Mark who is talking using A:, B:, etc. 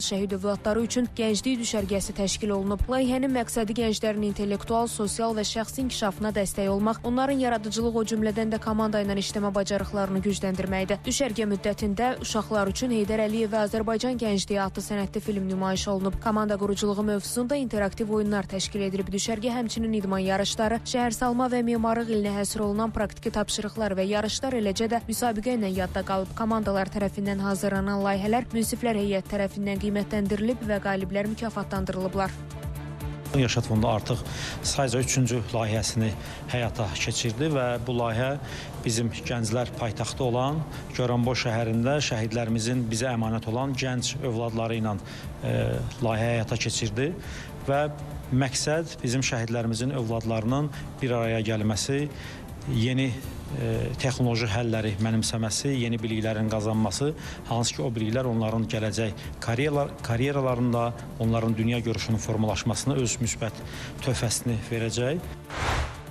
A: şəhid övladları üçün gənclik düşərgəsi təşkil olunub. Layihənin məqsədi gənclərin intellektual, sosial və şəxsi inkişafına dəstək olmaq, onların yaradıcılıq, o cümlədən də komanda ilə işləmə bacarıqlarını gücləndirməkdir. Düşərgə müddətində uşaqlar üçün Heydər Əliyev və Azərbaycan Gəncliyi adlı sənədli film nümayiş olunub. Komanda quruculuğu mövzusunda interaktiv oyunlar təşkil edilib. Düşərgə həmçinin idman yarışları, şəhərsalma və memarlıq ilinə həsr olunan praktiki tapşırıqlar və yarışlar, eləcə də müsabiqə ilə yadda qalıb. Komandalar tərəfindən hazırlanan layihələr münsiflər heyəti tərəfindən qiymətləndirilib və qaliblər mükafatlandırılıblar.
B: Yaşad Fondu artıq sayca 3-cü layihəsini həyata keçirdi və bu layihə bizim gənclər paytaxtı olan Goranboy şəhərində şəhidlərimizin bizə əmanət olan gənc övladları ilə layihə həyata keçirdi və məqsəd bizim şəhidlərimizin övladlarının bir araya gəlməsi, yeni texnoloji həlləri mənimsəməsi, yeni biliklərin qazanması, hansı ki o biliklər onların gələcək karyeralarında, onların dünya görüşünün formalaşmasına öz müsbət töhfəsini verəcək.